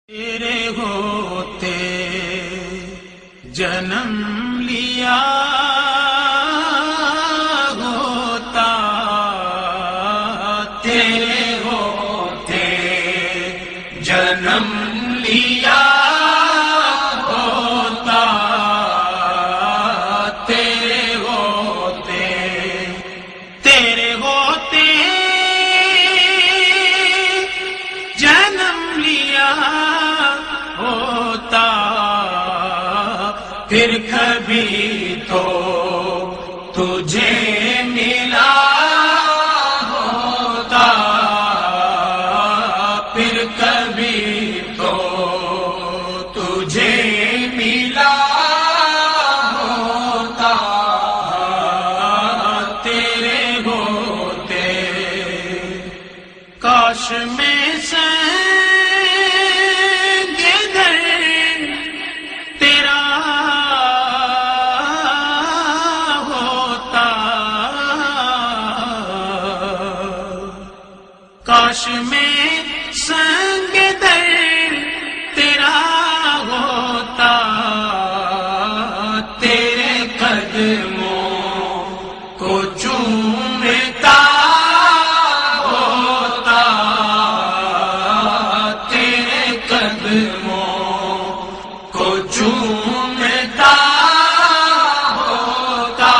تیرے ہوتے جنم لیا ہوتا، تیرے ہوتے جنم لیا ہوتا، تیرے ہوتے جنم لیا ہوتا، پھر کبھی تو تجھے ملا ہوتا، پھر کبھی تو تجھے ملا ہوتا، تیرے ہوتے کاش میں کاش میں سنگ در تیرا ہوتا، تیرے قدموں کو چومتا ہوتا، تیرے قدموں کو چومتا ہوتا،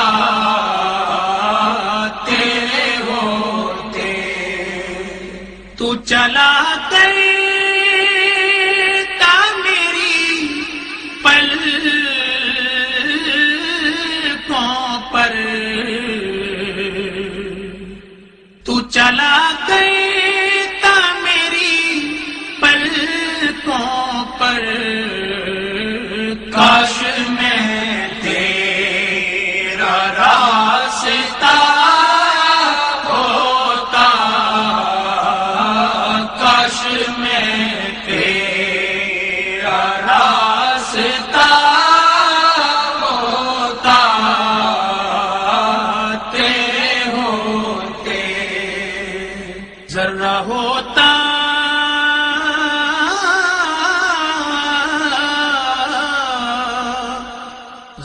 تیرے ہوتے تو چلا کرتا میری پلکوں پر، تو چلا کرتا میری پلکوں پر، کاش میں تیرا راستہ میں تیرا راستہ ہوتا، تیرے ہوتے ذرہ ہوتا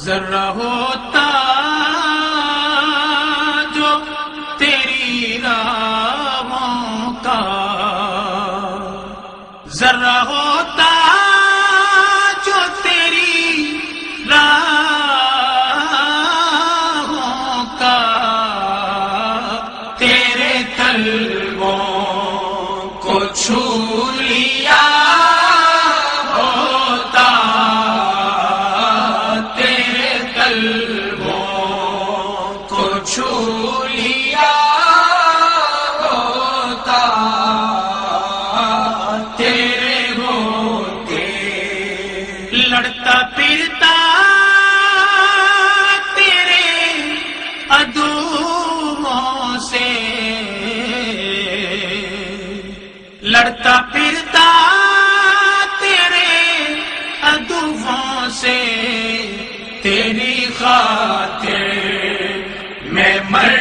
ذرہ ہوتا جو تیری راہوں کا، ذرہ ہوتا جو تیری راہوں کا، تیرے تلووں کو چھو لیا ہوتا، تیرے تلووں کو چھو لیا ہوتا، تیرے ہوتے لڑتا پھرتا تیرے عدووں سے، لڑتا پھرتا تیرے عدووں سے، تیری خاطر میں مر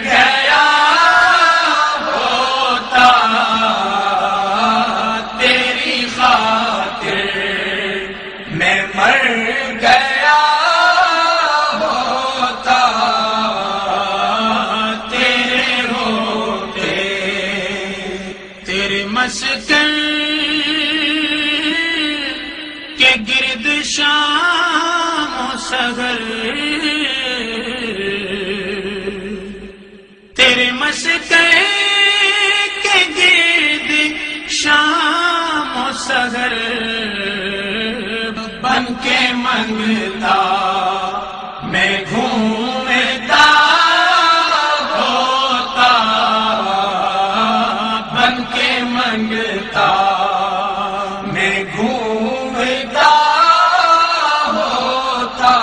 گیا ہوتا، تیری خاطر میں مر گیا ہوتا، تیرے ہوتے تیرے مسکن کے گرد شام و سحر، تیرے مسکن کے گرد شام و سحر، بن کے منگتا میں گھومتا ہوتا، بن کے منگتا میں گھومتا ہوتا،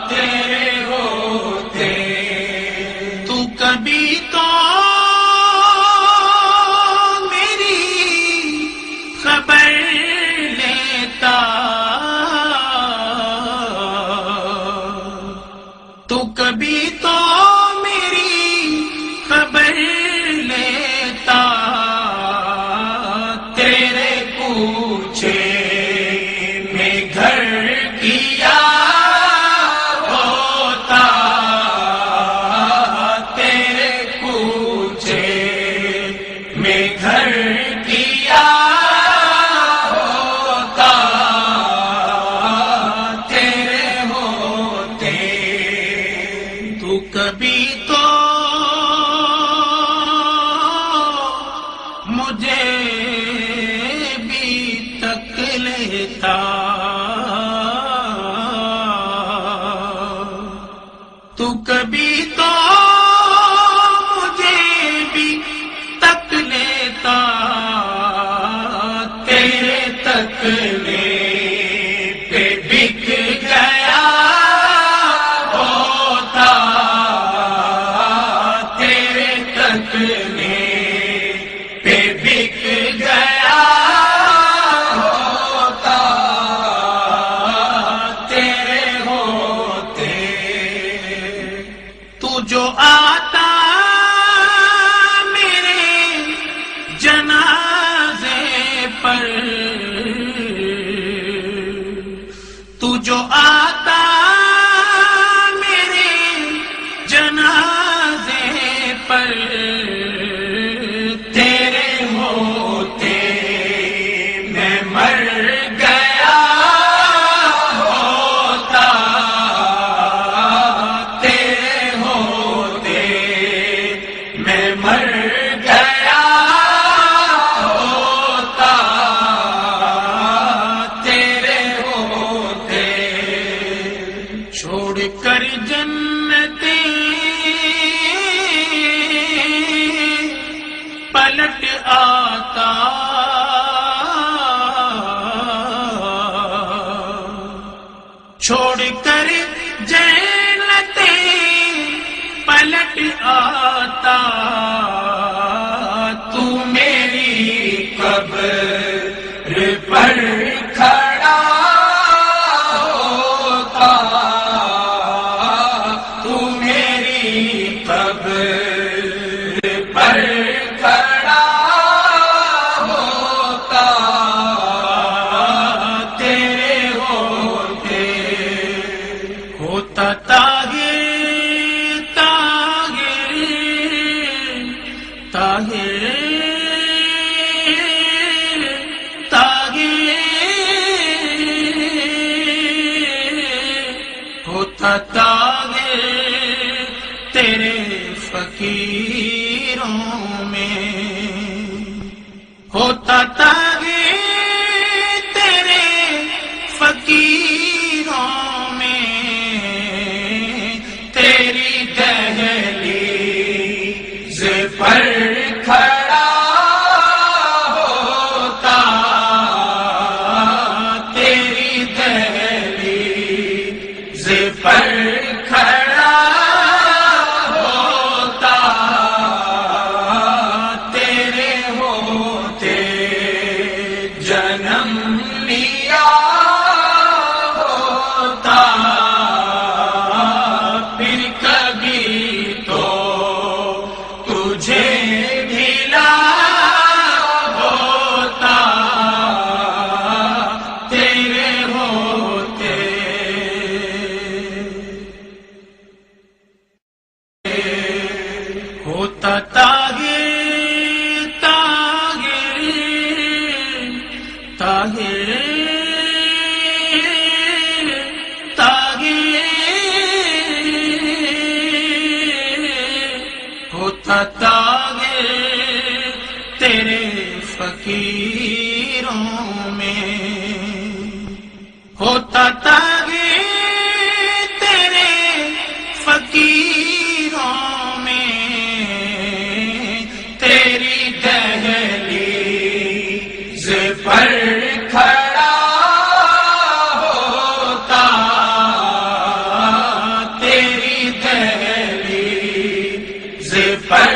تیرے ہوتے تو کبھی تو میری خبر لیتا، تو کبھی تو میری خبر لیتا، تیرے آتا میرے جنازے پر، تو جو آتا میرے جنازے پر، تیرے ہوتے میں مر گیا ہوتا، تیرے ہوتے میں مر گیا ہوتا، تیرے ہوتے چھوڑ کر جنتیں پلٹ آتا، چھوڑ کر جنتیں پلٹ آتا، تو میری قبر پر کھڑا ہوتا، تو میری قبر پر کھڑا ہوتا، تیرے ہوتے ہوتا طاہر طاہر طاہر طاہر، ہوتا طاہر تیرے فقیروں میں، ہوتا طاہر تیرے فقیروں میں، تیری دہلیز پر کھڑا ہوتا، تیری دہلیز پر کھڑا ہوتا، تیرے ہوتے جنم لیا ہوتا، پھر کبھی تو تجھے ملا ہوتا، تیرے ہوتے ہوتا طاہر طاہر طاہر طاہر، ہوتا طاہر تیرے فقیروں میں، ہوتا طاہر تیرے فقیروں میں، تیری دہلیز پر کھڑا ہوتا، تیری دہلیز پر